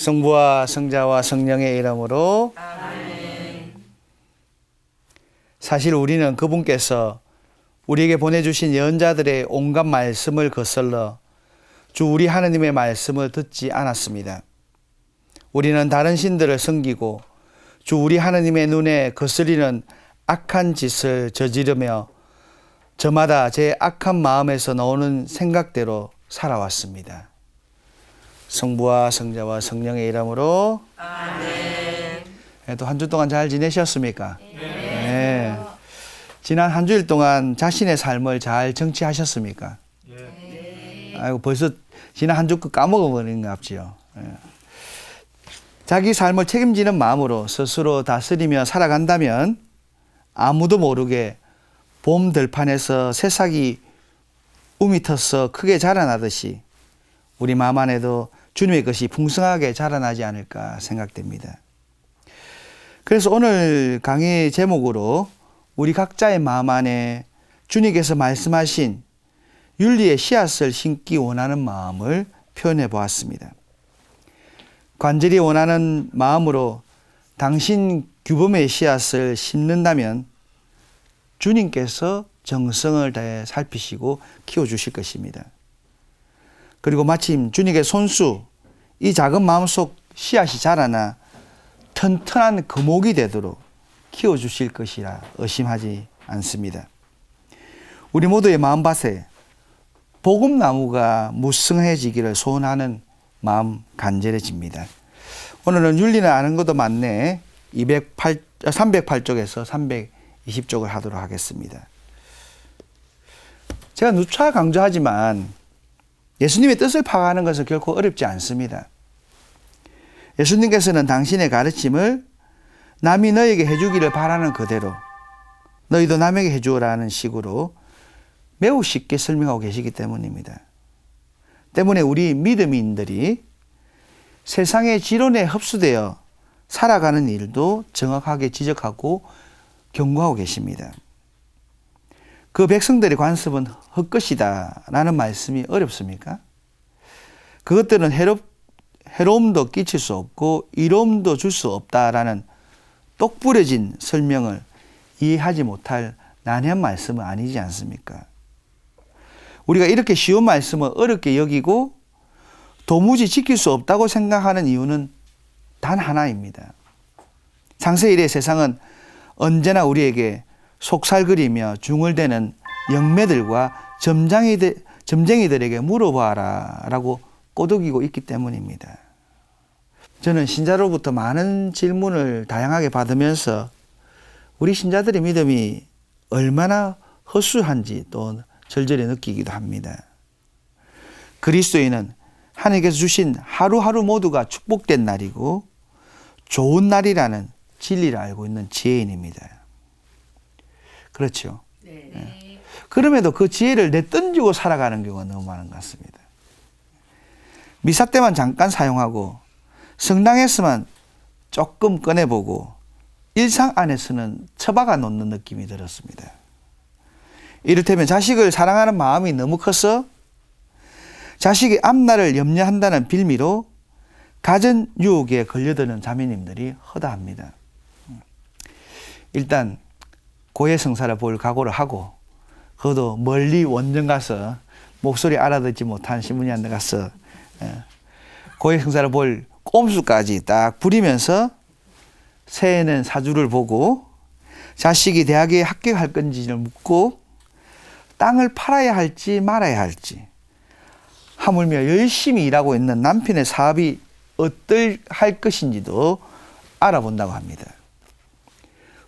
성부와 성자와 성령의 이름으로 아멘. 사실 우리는 그분께서 우리에게 보내주신 예언자들의 온갖 말씀을 거슬러 주 우리 하느님의 말씀을 듣지 않았습니다. 우리는 다른 신들을 섬기고 주 우리 하느님의 눈에 거슬리는 악한 짓을 저지르며 저마다 제 악한 마음에서 나오는 생각대로 살아왔습니다. 성부와 성자와 성령의 이름으로 아멘. 또 한 주 동안 잘 지내셨습니까? 네. 지난 한 주일 동안 자신의 삶을 잘 정치하셨습니까? 아이고 벌써 지난 한 주 거 까먹어버린 것 같지요. 자기 삶을 책임지는 마음으로 스스로 다스리며 살아간다면 아무도 모르게 봄 들판에서 새싹이 움이 터서 크게 자라나듯이 우리 마음 안에도 주님의 것이 풍성하게 자라나지 않을까 생각됩니다. 그래서 오늘 강의 제목으로 우리 각자의 마음 안에 주님께서 말씀하신 윤리의 씨앗을 심기 원하는 마음을 표현해 보았습니다. 간절히 원하는 마음으로 당신 규범의 씨앗을 심는다면 주님께서 정성을 다해 살피시고 키워주실 것입니다. 그리고 마침 주님의 손수, 이 작은 마음속 씨앗이 자라나 튼튼한 거목이 되도록 키워주실 것이라 의심하지 않습니다. 우리 모두의 마음밭에 복음나무가 무성해지기를 소원하는 마음 간절해집니다. 오늘은 윤리는 아는 것도 많네 308쪽에서 320쪽을 하도록 하겠습니다. 제가 누차 강조하지만 예수님의 뜻을 파악하는 것은 결코 어렵지 않습니다. 예수님께서는 당신의 가르침을 남이 너에게 해주기를 바라는 그대로 너희도 남에게 해주라는 식으로 매우 쉽게 설명하고 계시기 때문입니다. 때문에 우리 믿음인들이 세상의 지론에 흡수되어 살아가는 일도 정확하게 지적하고 경고하고 계십니다. 그 백성들의 관습은 헛것이다 라는 말씀이 어렵습니까? 그것들은 해로움도 끼칠 수 없고 이로움도 줄 수 없다라는 똑 부러진 설명을 이해하지 못할 난해한 말씀은 아니지 않습니까? 우리가 이렇게 쉬운 말씀을 어렵게 여기고 도무지 지킬 수 없다고 생각하는 이유는 단 하나입니다. 창세 이래 세상은 언제나 우리에게 속살그리며 중얼대는 영매들과 점쟁이들에게 물어봐라 라고 꼬드기고 있기 때문입니다. 저는 신자로부터 많은 질문을 다양하게 받으면서 우리 신자들의 믿음이 얼마나 허술한지 또 절절히 느끼기도 합니다. 그리스도인은 하나님께서 주신 하루하루 모두가 축복된 날이고 좋은 날이라는 진리를 알고 있는 지혜인입니다. 그렇죠. 네. 그럼에도 그 지혜를 내던지고 살아가는 경우가 너무 많은 것 같습니다. 미사 때만 잠깐 사용하고 성당에서만 조금 꺼내보고 일상 안에서는 처박아 놓는 느낌이 들었습니다. 이를테면 자식을 사랑하는 마음이 너무 커서 자식의 앞날을 염려한다는 빌미로 가전 유혹에 걸려드는 자매님들이 허다합니다. 일단 고해 성사를 볼 각오를 하고 그것도 멀리 원정 가서 목소리 알아듣지 못한 신부님한테 가서 고해 성사를 볼 꼼수까지 딱 부리면서 새해는 사주를 보고 자식이 대학에 합격할 건지를 묻고 땅을 팔아야 할지 말아야 할지 하물며 열심히 일하고 있는 남편의 사업이 어떨할 것인지도 알아본다고 합니다.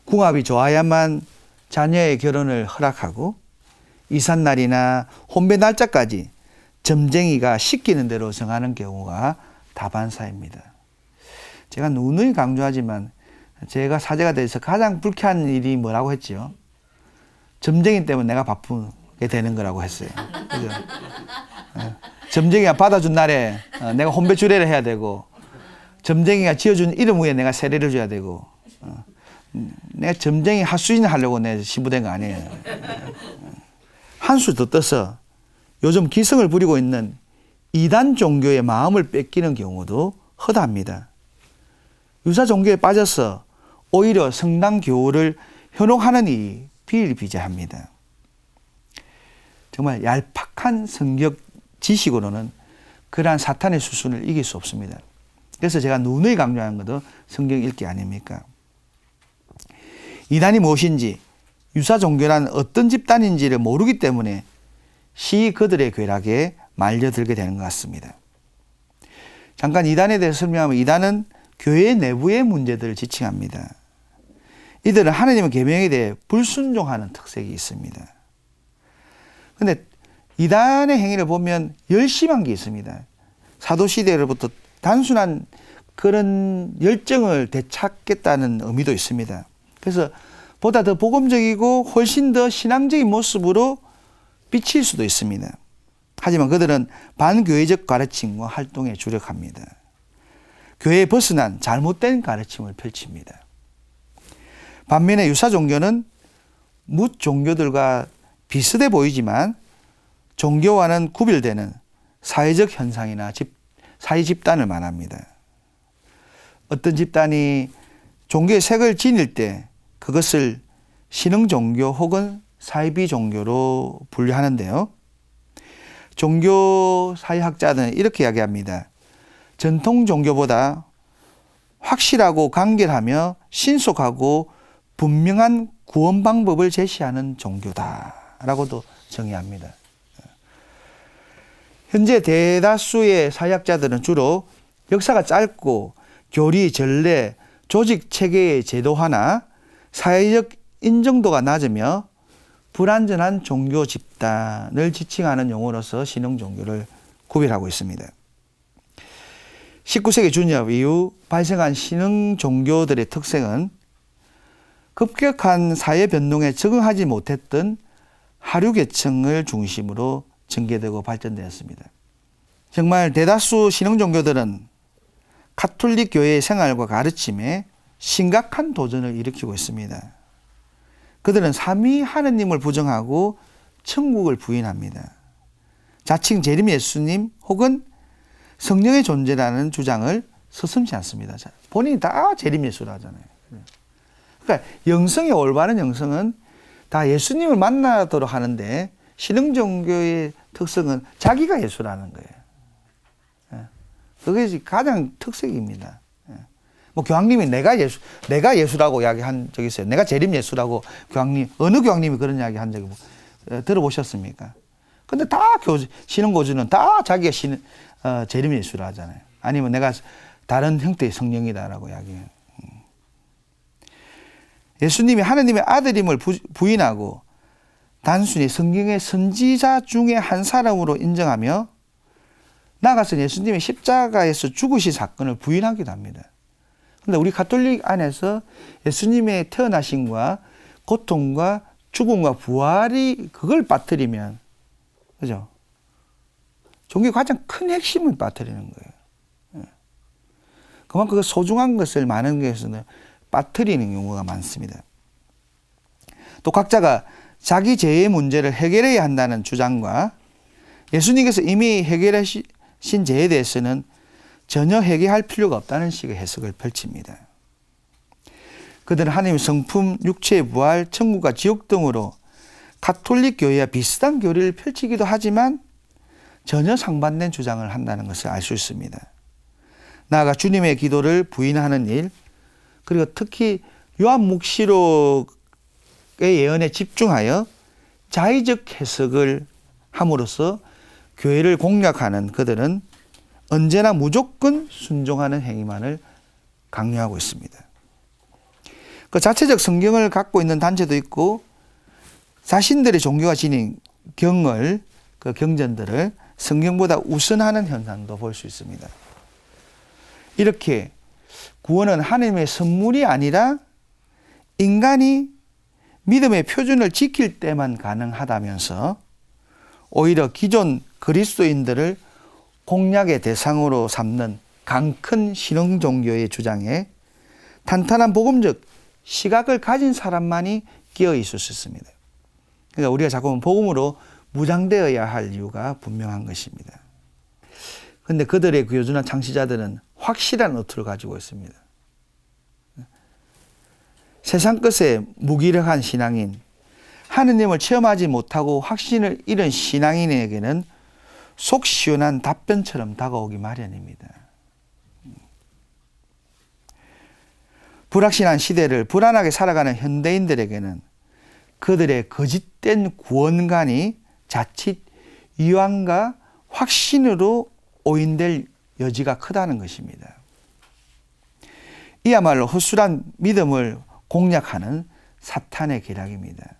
궁합이 좋아야만 자녀의 결혼을 허락하고 이삿날이나 혼배 날짜까지 점쟁이가 시키는 대로 정하는 경우가 다반사입니다. 제가 누누이 강조하지만 제가 사제가 돼서 가장 불쾌한 일이 뭐라고 했지요? 점쟁이 때문에 내가 바쁘게 되는 거라고 했어요. 그죠? 점쟁이가 받아준 날에 내가 혼배 주례를 해야 되고 점쟁이가 지어준 이름 위에 내가 세례를 줘야 되고 내가 점쟁이 하수인 하려고 내 신부된 거 아니에요. 한 수 더 떠서 요즘 기승을 부리고 있는 이단 종교의 마음을 뺏기는 경우도 허다합니다. 유사 종교에 빠져서 오히려 성당 교우를 현혹하는 일이 비일비재합니다. 정말 얄팍한 성경 지식으로는 그러한 사탄의 수순을 이길 수 없습니다. 그래서 제가 누누이 강조하는 것도 성경 읽기 아닙니까? 이단이 무엇인지, 유사 종교란 어떤 집단인지를 모르기 때문에 시이 그들의 괴락에 말려들게 되는 것 같습니다. 잠깐 이단에 대해서 설명하면, 이단은 교회 내부의 문제들을 지칭합니다. 이들은 하나님의 계명에 대해 불순종하는 특색이 있습니다. 그런데 이단의 행위를 보면 열심한 게 있습니다. 사도시대로부터 단순한 그런 열정을 되찾겠다는 의미도 있습니다. 그래서 보다 더 복음적이고 훨씬 더 신앙적인 모습으로 비칠 수도 있습니다. 하지만 그들은 반교회적 가르침과 활동에 주력합니다. 교회에 벗어난 잘못된 가르침을 펼칩니다. 반면에 유사 종교는 뭇 종교들과 비슷해 보이지만 종교와는 구별되는 사회적 현상이나 사회 집단을 말합니다. 어떤 집단이 종교의 색을 지닐 때 그것을 신흥 종교 혹은 사이비 종교로 분류하는데요. 종교 사회학자들은 이렇게 이야기합니다. 전통 종교보다 확실하고 간결하며 신속하고 분명한 구원 방법을 제시하는 종교다라고도 정의합니다. 현재 대다수의 사회학자들은 주로 역사가 짧고 교리, 전례, 조직 체계의 제도화나 사회적 인정도가 낮으며 불완전한 종교 집단을 지칭하는 용어로서 신흥 종교를 구별하고 있습니다. 19세기 중엽 이후 발생한 신흥 종교들의 특성은 급격한 사회 변동에 적응하지 못했던 하류 계층을 중심으로 전개되고 발전되었습니다. 정말 대다수 신흥 종교들은 가톨릭 교회의 생활과 가르침에 심각한 도전을 일으키고 있습니다. 그들은 삼위 하느님을 부정하고 천국을 부인합니다. 자칭 재림 예수님 혹은 성령의 존재라는 주장을 서슴지 않습니다. 본인이 다 재림 예수라 하잖아요. 그러니까 영성의 올바른 영성은 다 예수님을 만나도록 하는데, 신흥 종교의 특성은 자기가 예수라는 거예요. 그게 가장 특색입니다. 뭐 교황님이 내가 예수라고 이야기한 적이 있어요. 내가 재림 예수라고 어느 교황님이 그런 이야기 한 적이 들어보셨습니까? 근데 다 신흥 고주는 다 자기가 재림 예수라 하잖아요. 아니면 내가 다른 형태의 성령이다라고 이야기해요. 예수님이 하나님의 아들임을 부인하고 단순히 성경의 선지자 중에 한 사람으로 인정하며 나아가서 예수님의 십자가에서 죽으신 사건을 부인하기도 합니다. 그런데 우리 가톨릭 안에서 예수님의 태어나심과 고통과 죽음과 부활이 그걸 빠뜨리면, 그죠? 종교의 가장 큰 핵심을 빠뜨리는 거예요. 그만큼 그 소중한 것을 많은 것에서는 빠뜨리는 경우가 많습니다. 또 각자가 자기 죄의 문제를 해결해야 한다는 주장과 예수님께서 이미 해결하신 죄에 대해서는 전혀 회개할 필요가 없다는 식의 해석을 펼칩니다. 그들은 하나님의 성품, 육체의 부활, 천국과 지옥 등으로 가톨릭 교회와 비슷한 교리를 펼치기도 하지만 전혀 상반된 주장을 한다는 것을 알 수 있습니다. 나아가 주님의 기도를 부인하는 일, 그리고 특히 요한묵시록의 예언에 집중하여 자의적 해석을 함으로써 교회를 공략하는 그들은 언제나 무조건 순종하는 행위만을 강요하고 있습니다. 그 자체적 성경을 갖고 있는 단체도 있고 자신들의 종교가 지닌 그 경전들을 성경보다 우선하는 현상도 볼 수 있습니다. 이렇게 구원은 하나님의 선물이 아니라 인간이 믿음의 표준을 지킬 때만 가능하다면서 오히려 기존 그리스도인들을 공략의 대상으로 삼는 강큰 신흥 종교의 주장에 탄탄한 복음적 시각을 가진 사람만이 끼어 있을 수 있습니다. 그러니까 우리가 자꾸 복음으로 무장되어야 할 이유가 분명한 것입니다. 그런데 그들의 구요주나 창시자들은 확실한 어투를 가지고 있습니다. 세상 것에 무기력한 신앙인, 하느님을 체험하지 못하고 확신을 잃은 신앙인에게는 속 시원한 답변처럼 다가오기 마련입니다. 불확실한 시대를 불안하게 살아가는 현대인들에게는 그들의 거짓된 구원관이 자칫 유한과 확신으로 오인될 여지가 크다는 것입니다. 이야말로 허술한 믿음을 공략하는 사탄의 계략입니다.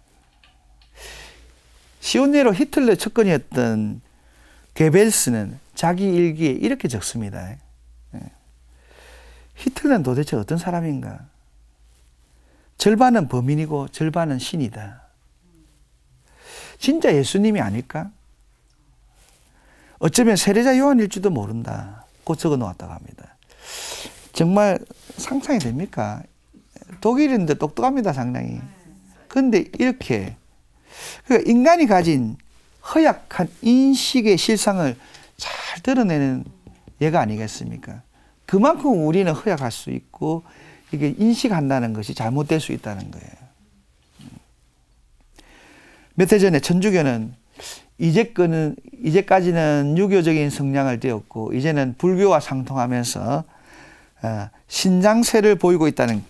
시온네로 히틀러 측근이었던 게벨스는 자기 일기에 이렇게 적습니다. 히틀러는 도대체 어떤 사람인가? 절반은 범인이고 절반은 신이다. 진짜 예수님이 아닐까? 어쩌면 세례자 요한일지도 모른다. 고 적어 놓았다고 합니다. 정말 상상이 됩니까? 독일인들 똑똑합니다, 상당히. 그런데 이렇게 그러니까 인간이 가진 허약한 인식의 실상을 잘 드러내는 예가 아니겠습니까? 그만큼 우리는 허약할 수 있고 이게 인식한다는 것이 잘못될 수 있다는 거예요. 몇 해 전에 천주교는 이제까지는 유교적인 성향을 띄었고 이제는 불교와 상통하면서 신장세를 보이고 있다는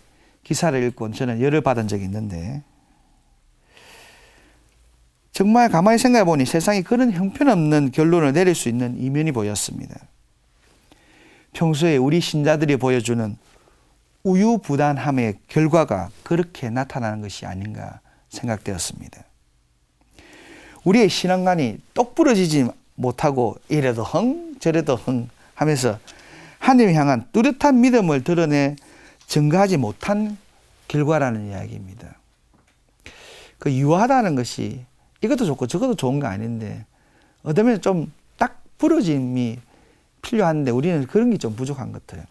기사를 읽고 저는 열을 받은 적이 있는데 정말 가만히 생각해 보니 세상이 그런 형편없는 결론을 내릴 수 있는 이면이 보였습니다. 평소에 우리 신자들이 보여주는 우유부단함의 결과가 그렇게 나타나는 것이 아닌가 생각되었습니다. 우리의 신앙관이 똑부러지지 못하고 이래도 흥 저래도 흥 하면서 하나님을 향한 뚜렷한 믿음을 드러내 증거하지 못한 결과라는 이야기입니다. 그 유하다는 것이 이것도 좋고 저것도 좋은 거 아닌데 어떤 면에서 좀 딱 부러짐이 필요한데 우리는 그런 게 좀 부족한 것 같아요.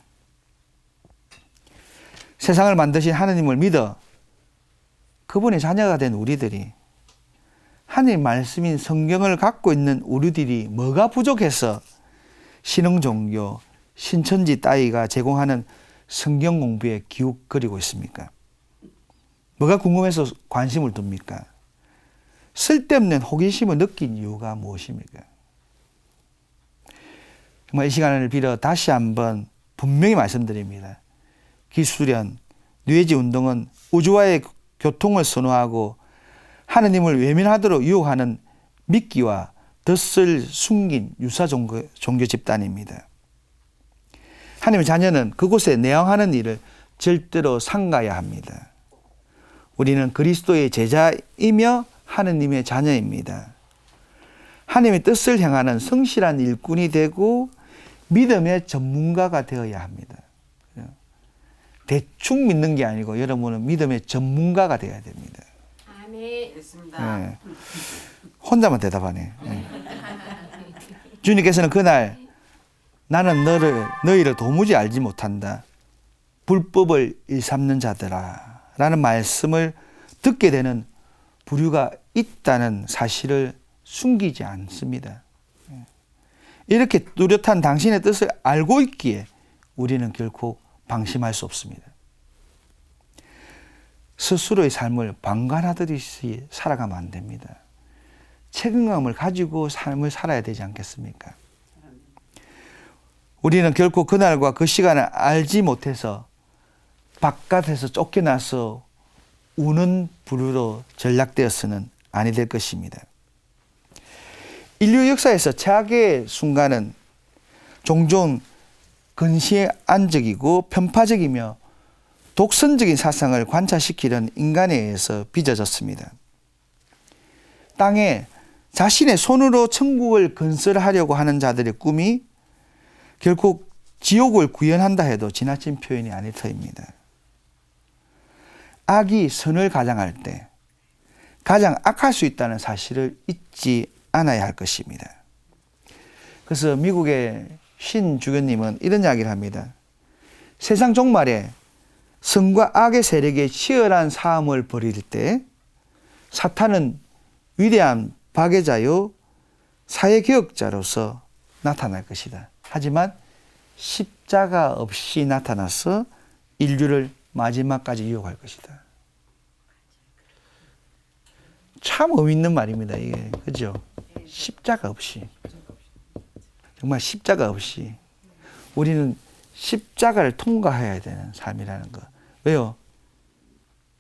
세상을 만드신 하느님을 믿어 그분의 자녀가 된 우리들이 하느님 말씀인 성경을 갖고 있는 우리들이 뭐가 부족해서 신흥종교, 신천지 따위가 제공하는 성경 공부에 기웃거리고 있습니까? 뭐가 궁금해서 관심을 둡니까? 쓸데없는 호기심을 느낀 이유가 무엇입니까? 정말 이 시간을 빌어 다시 한번 분명히 말씀드립니다. 기수련, 뇌지 운동은 우주와의 교통을 선호하고 하느님을 외면하도록 유혹하는 미끼와 덫을 숨긴 유사 종교 집단입니다. 하느님의 자녀는 그곳에 내항하는 일을 절대로 삼가야 합니다. 우리는 그리스도의 제자이며 하느님의 자녀입니다. 하느님의 뜻을 향하는 성실한 일꾼이 되고 믿음의 전문가가 되어야 합니다. 대충 믿는 게 아니고 여러분은 믿음의 전문가가 되어야 됩니다. 아멘. 됐습니다. 네. 혼자만 대답하네. 네. 주님께서는 그날 나는 너희를 도무지 알지 못한다. 불법을 일삼는 자들아 라는 말씀을 듣게 되는 부류가 있다는 사실을 숨기지 않습니다. 이렇게 뚜렷한 당신의 뜻을 알고 있기에 우리는 결코 방심할 수 없습니다. 스스로의 삶을 방관하듯이 살아가면 안 됩니다. 책임감을 가지고 삶을 살아야 되지 않겠습니까? 우리는 결코 그날과 그 시간을 알지 못해서 바깥에서 쫓겨나서 우는 부류로 전락되어서는 아니 될 것입니다. 인류 역사에서 최악의 순간은 종종 근시안적이고 편파적이며 독선적인 사상을 관찰시키는 인간에 의해서 빚어졌습니다. 땅에 자신의 손으로 천국을 건설하려고 하는 자들의 꿈이 결국 지옥을 구현한다 해도 지나친 표현이 아닐 터입니다. 악이 선을 가장할 때 가장 악할 수 있다는 사실을 잊지 않아야 할 것입니다. 그래서 미국의 신주교님은 이런 이야기를 합니다. 세상 종말에 선과 악의 세력의 치열한 싸움을 벌일 때 사탄은 위대한 파괴자요 사회개혁자로서 나타날 것이다. 하지만 십자가 없이 나타나서 인류를 마지막까지 이어갈 것이다. 참 의미 있는 말입니다, 이게. 그죠? 십자가 없이. 정말 십자가 없이. 우리는 십자가를 통과해야 되는 삶이라는 거. 왜요?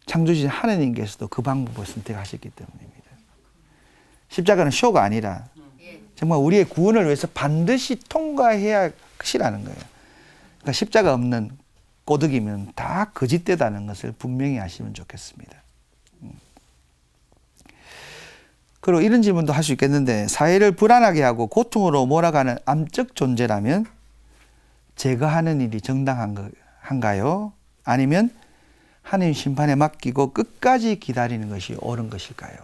창조주신 하느님께서도 그 방법을 선택하셨기 때문입니다. 십자가는 쇼가 아니라 정말 우리의 구원을 위해서 반드시 통과해야 할 것이라는 거예요. 그러니까 십자가 없는 꼬드기면 다 거짓되다는 것을 분명히 아시면 좋겠습니다. 그리고 이런 질문도 할 수 있겠는데, 사회를 불안하게 하고 고통으로 몰아가는 암적 존재라면 제거하는 일이 정당한가요? 아니면 하나님 심판에 맡기고 끝까지 기다리는 것이 옳은 것일까요?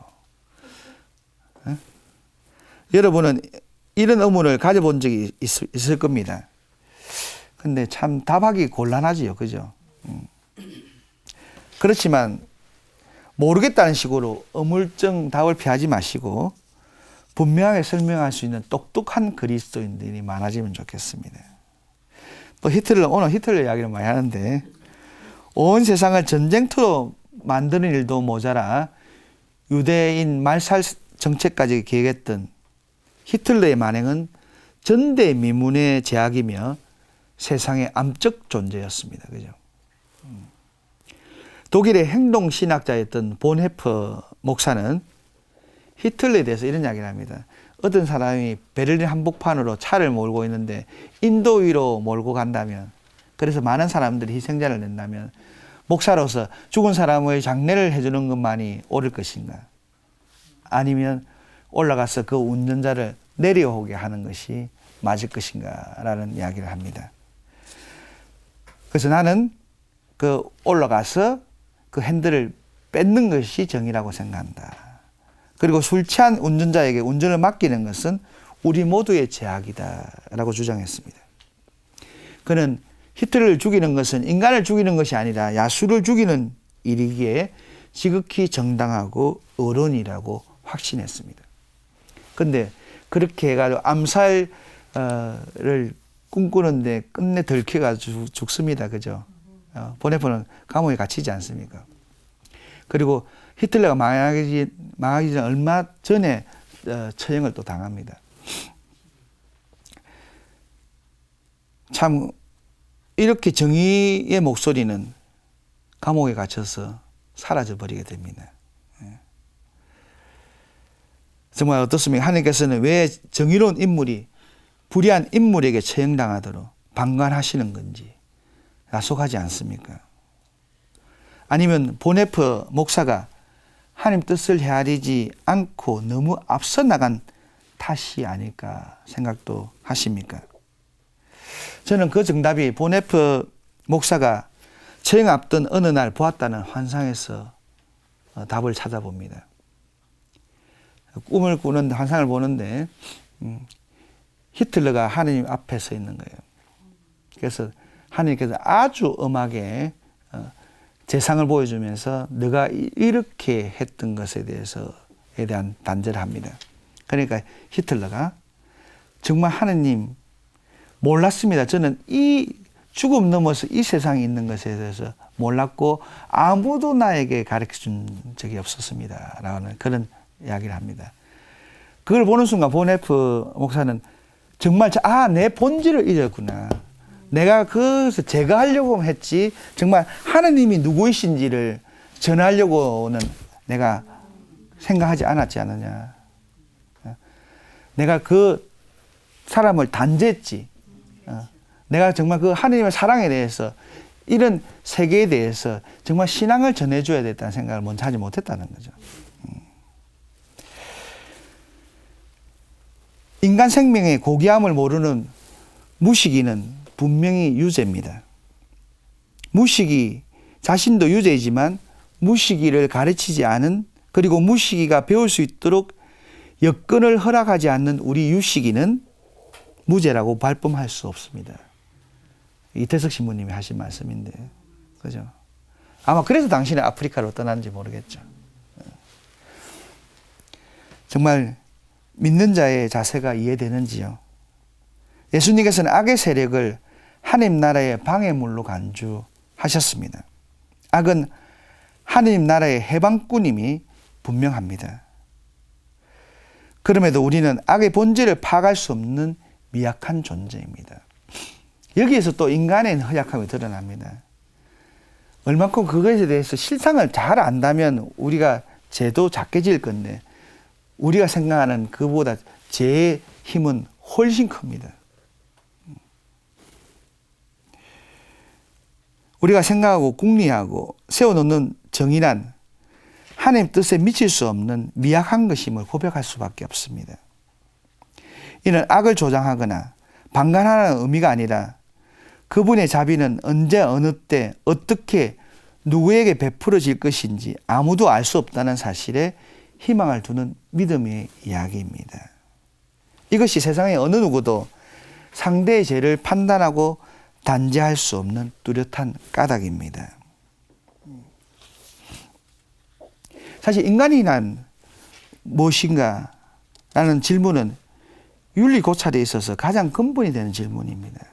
여러분은 이런 의문을 가져본 적이 있을 겁니다. 근데 참 답하기 곤란하지요. 그죠? 그렇지만 모르겠다는 식으로 어물쩡 답을 피하지 마시고 분명하게 설명할 수 있는 똑똑한 그리스도인들이 많아지면 좋겠습니다. 또 오늘 히틀러 이야기를 많이 하는데, 온 세상을 전쟁터로 만드는 일도 모자라 유대인 말살 정책까지 계획했던 히틀러의 만행은 전대미문의 제약이며 세상의 암적 존재였습니다. 그죠? 독일의 행동신학자였던 본헤퍼 목사는 히틀러에 대해서 이런 이야기를 합니다. 어떤 사람이 베를린 한복판으로 차를 몰고 있는데 인도 위로 몰고 간다면, 그래서 많은 사람들이 희생자를 낸다면 목사로서 죽은 사람의 장례를 해주는 것만이 옳을 것인가? 아니면 올라가서 그 운전자를 내려오게 하는 것이 맞을 것인가? 라는 이야기를 합니다. 그래서 나는 그 올라가서 그 핸들을 뺏는 것이 정의라고 생각한다. 그리고 술 취한 운전자에게 운전을 맡기는 것은 우리 모두의 죄악이다 라고 주장했습니다. 그는 히틀러를 죽이는 것은 인간을 죽이는 것이 아니라 야수를 죽이는 일이기에 지극히 정당하고 의론이라고 확신했습니다. 그런데 그렇게 해가지고 암살을 꿈꾸는데 끝내 들켜가지고 죽습니다. 그죠? 본헤퍼는 감옥에 갇히지 않습니까? 그리고 히틀러가 망하기 전 얼마 전에 처형을 또 당합니다. 참 이렇게 정의의 목소리는 감옥에 갇혀서 사라져버리게 됩니다. 정말 어떻습니까? 하나님께서는 왜 정의로운 인물이 불의한 인물에게 처형당하도록 방관하시는 건지 야속하지 않습니까? 아니면 본헤퍼 목사가 하나님 뜻을 헤아리지 않고 너무 앞서 나간 탓이 아닐까 생각도 하십니까? 저는 그 정답이 본헤퍼 목사가 처형 앞둔 어느 날 보았다는 환상에서 답을 찾아봅니다. 꿈을 꾸는 환상을 보는데 히틀러가 하나님 앞에 서 있는 거예요. 그래서 하나님께서 아주 엄하게 재상을 보여주면서 너가 이렇게 했던 것에 대한 단죄를 합니다. 그러니까 히틀러가 정말 하나님 몰랐습니다. 저는 이 죽음 넘어서 이 세상에 있는 것에 대해서 몰랐고 아무도 나에게 가르쳐준 적이 없었습니다. 라는 그런 이야기를 합니다. 그걸 보는 순간 본헤퍼 목사는 정말 내 본질을 잊었구나. 내가 그것을 제거하려고 했지 정말 하나님이 누구이신지를 전하려고는 내가 생각하지 않았지 않느냐. 내가 그 사람을 단죄했지. 내가 정말 그 하나님의 사랑에 대해서 이런 세계에 대해서 정말 신앙을 전해줘야 됐다는 생각을 먼저 하지 못했다는 거죠. 인간 생명의 고귀함을 모르는 무식인은 분명히 유죄입니다. 무식이 자신도 유죄이지만 무식이를 가르치지 않은, 그리고 무식이가 배울 수 있도록 여건을 허락하지 않는 우리 유식이는 무죄라고 발뺌할 수 없습니다. 이태석 신부님이 하신 말씀인데, 그죠? 아마 그래서 당신은 아프리카로 떠났는지 모르겠죠. 정말 믿는 자의 자세가 이해되는지요? 예수님께서는 악의 세력을 하나님 나라의 방해물로 간주하셨습니다. 악은 하나님 나라의 해방꾼임이 분명합니다. 그럼에도 우리는 악의 본질을 파악할 수 없는 미약한 존재입니다. 여기에서 또 인간의 허약함이 드러납니다. 얼만큼 그것에 대해서 실상을 잘 안다면 우리가 죄도 작게 지을 건데 우리가 생각하는 그보다 죄의 힘은 훨씬 큽니다. 우리가 생각하고 궁리하고 세워놓는 정의란 하나님 뜻에 미칠 수 없는 미약한 것임을 고백할 수밖에 없습니다. 이는 악을 조장하거나 방관하는 의미가 아니라 그분의 자비는 언제 어느 때 어떻게 누구에게 베풀어질 것인지 아무도 알 수 없다는 사실에 희망을 두는 믿음의 이야기입니다. 이것이 세상의 어느 누구도 상대의 죄를 판단하고 단죄할 수 없는 뚜렷한 까닭입니다. 사실 인간이란 무엇인가 라는 질문은 윤리 고찰에 있어서 가장 근본이 되는 질문입니다.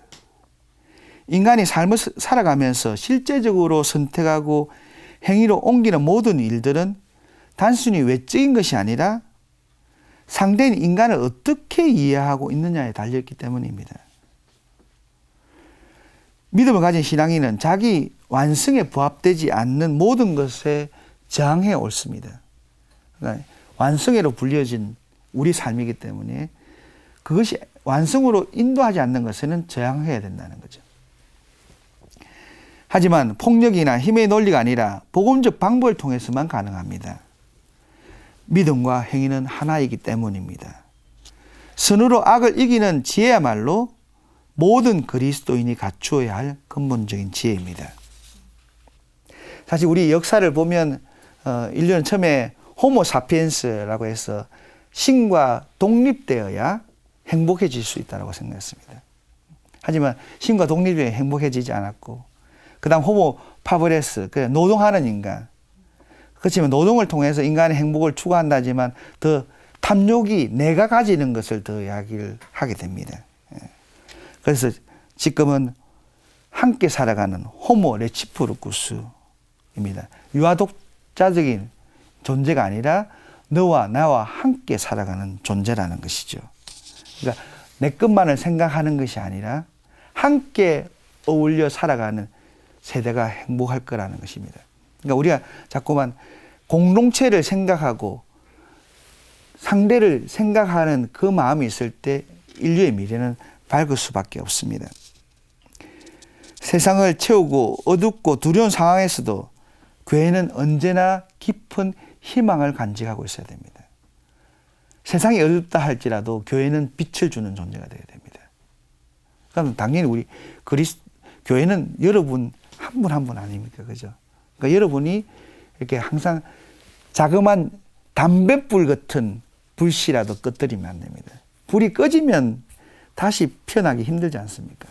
인간이 삶을 살아가면서 실제적으로 선택하고 행위로 옮기는 모든 일들은 단순히 외적인 것이 아니라 상대인 인간을 어떻게 이해하고 있느냐에 달려있기 때문입니다. 믿음을 가진 신앙인은 자기 완성에 부합되지 않는 모든 것에 저항해 옳습니다. 그러니까 완성애로 불려진 우리 삶이기 때문에 그것이 완성으로 인도하지 않는 것에는 저항해야 된다는 거죠. 하지만 폭력이나 힘의 논리가 아니라 복음적 방법을 통해서만 가능합니다. 믿음과 행위는 하나이기 때문입니다. 선으로 악을 이기는 지혜야말로 모든 그리스도인이 갖추어야 할 근본적인 지혜입니다. 사실 우리 역사를 보면 인류는 처음에 호모 사피엔스라고 해서 신과 독립되어야 행복해질 수 있다고 생각했습니다. 하지만 신과 독립되어 행복해지지 않았고 그 다음 호모 파브레스, 노동하는 인간. 그렇지만 노동을 통해서 인간의 행복을 추구한다지만 더 탐욕이 내가 가지는 것을 더 이야기를 하게 됩니다. 그래서 지금은 함께 살아가는 호모 레치프로쿠스입니다. 유아독자적인 존재가 아니라 너와 나와 함께 살아가는 존재라는 것이죠. 그러니까 내 것만을 생각하는 것이 아니라 함께 어울려 살아가는 세대가 행복할 거라는 것입니다. 그러니까 우리가 자꾸만 공동체를 생각하고 상대를 생각하는 그 마음이 있을 때 인류의 미래는 밝을 수밖에 없습니다. 세상을 채우고 어둡고 두려운 상황에서도 교회는 언제나 깊은 희망을 간직하고 있어야 됩니다. 세상이 어둡다 할지라도 교회는 빛을 주는 존재가 되어야 됩니다. 그럼 당연히 우리 교회는 여러분 한 분 한 분 아닙니까? 그죠? 그러니까 여러분이 이렇게 항상 자그마한 담뱃불 같은 불씨라도 꺼뜨리면 안 됩니다. 불이 꺼지면 다시 피어나기 힘들지 않습니까?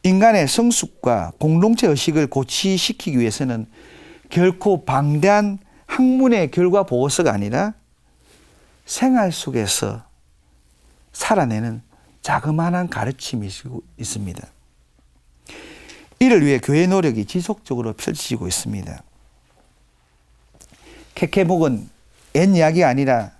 인간의 성숙과 공동체 의식을 고취시키기 위해서는 결코 방대한 학문의 결과 보고서가 아니라 생활 속에서 살아내는 자그마한 가르침이 있습니다. 이를 위해 교회 노력이 지속적으로 펼쳐지고 있습니다. 케케목은 옛 이야기가 아니라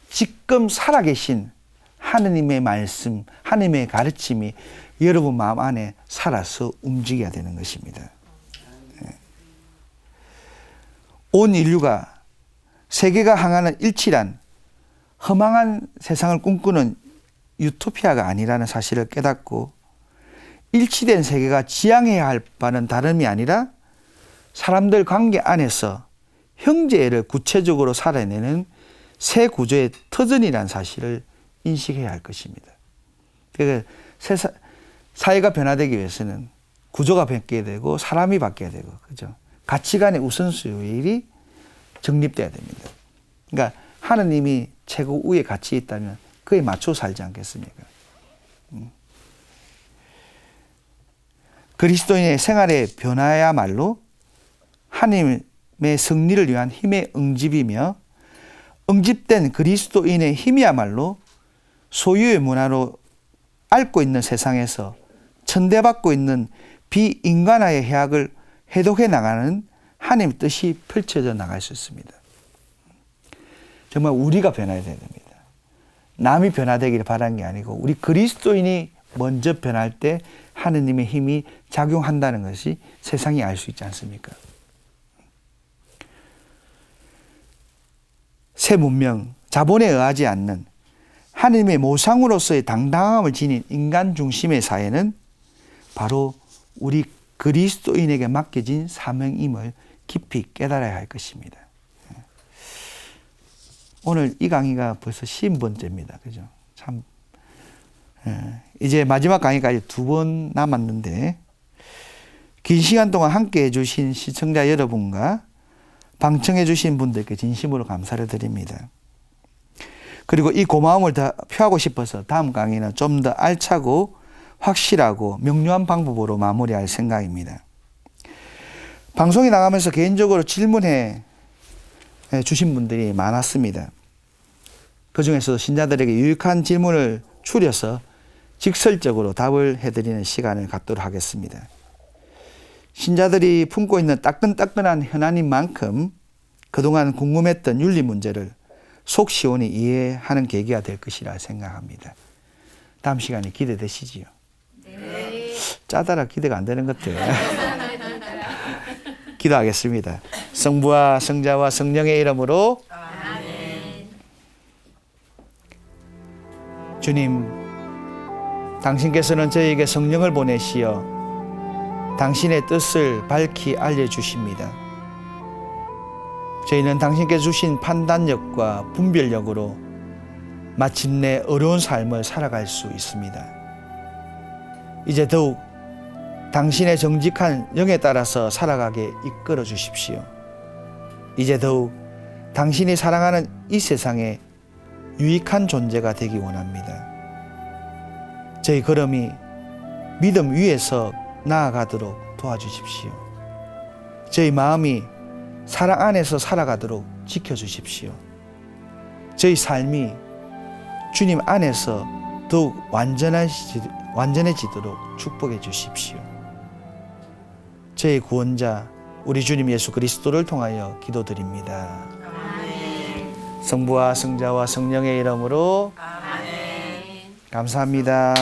지금 살아계신 하느님의 말씀, 하느님의 가르침이 여러분 마음 안에 살아서 움직여야 되는 것입니다. 온 인류가 세계가 향하는 일치란 허망한 세상을 꿈꾸는 유토피아가 아니라는 사실을 깨닫고 일치된 세계가 지향해야 할 바는 다름이 아니라 사람들 관계 안에서 형제애를 구체적으로 살아내는 새 구조의 터전이라는 사실을 인식해야 할 것입니다. 그러니까 사회가 변화되기 위해서는 구조가 바뀌어야 되고 사람이 바뀌어야 되고, 그죠? 가치관의 우선순위이 정립돼야 됩니다. 그러니까 하느님이 최고 위에 가치 있다면 그에 맞춰 살지 않겠습니까? 그리스도인의 생활의 변화야말로 하나님의 승리를 위한 힘의 응집이며 응집된 그리스도인의 힘이야말로 소유의 문화로 앓고 있는 세상에서 천대받고 있는 비인간화의 해악을 해독해 나가는 하나님의 뜻이 펼쳐져 나갈 수 있습니다. 정말 우리가 변화해야 됩니다. 남이 변화되기를 바라는 게 아니고 우리 그리스도인이 먼저 변할 때 하느님의 힘이 작용한다는 것이 세상이 알 수 있지 않습니까? 새 문명, 자본에 의하지 않는 하느님의 모상으로서의 당당함을 지닌 인간 중심의 사회는 바로 우리 그리스도인에게 맡겨진 사명임을 깊이 깨달아야 할 것입니다. 오늘 이 강의가 벌써 50번째입니다. 그죠? 참, 이제 마지막 강의까지 2번 남았는데, 긴 시간 동안 함께 해주신 시청자 여러분과 방청해주신 분들께 진심으로 감사를 드립니다. 그리고 이 고마움을 더 표하고 싶어서 다음 강의는 좀 더 알차고 확실하고 명료한 방법으로 마무리할 생각입니다. 방송이 나가면서 개인적으로 질문해 주신 분들이 많았습니다. 그 중에서도 신자들에게 유익한 질문을 추려서 직설적으로 답을 해드리는 시간을 갖도록 하겠습니다. 신자들이 품고 있는 따끈따끈한 현안인 만큼 그동안 궁금했던 윤리 문제를 속 시원히 이해하는 계기가 될 것이라 생각합니다. 다음 시간에 기대되시지요? 네. 짜다라 기대가 안 되는 것 같아요. 기도하겠습니다. 성부와 성자와 성령의 이름으로 아멘. 주님, 당신께서는 저희에게 성령을 보내시어 당신의 뜻을 밝히 알려주십니다. 저희는 당신께 주신 판단력과 분별력으로 마침내 어려운 삶을 살아갈 수 있습니다. 이제 더욱 당신의 정직한 영에 따라서 살아가게 이끌어 주십시오. 이제 더욱 당신이 사랑하는 이 세상에 유익한 존재가 되기 원합니다. 저희 걸음이 믿음 위에서 나아가도록 도와주십시오. 저희 마음이 사랑 안에서 살아가도록 지켜주십시오. 저희 삶이 주님 안에서 더욱 완전해지도록 축복해 주십시오. 저희 구원자 우리 주님 예수 그리스도를 통하여 기도드립니다. 아멘. 성부와 성자와 성령의 이름으로 아멘. 감사합니다.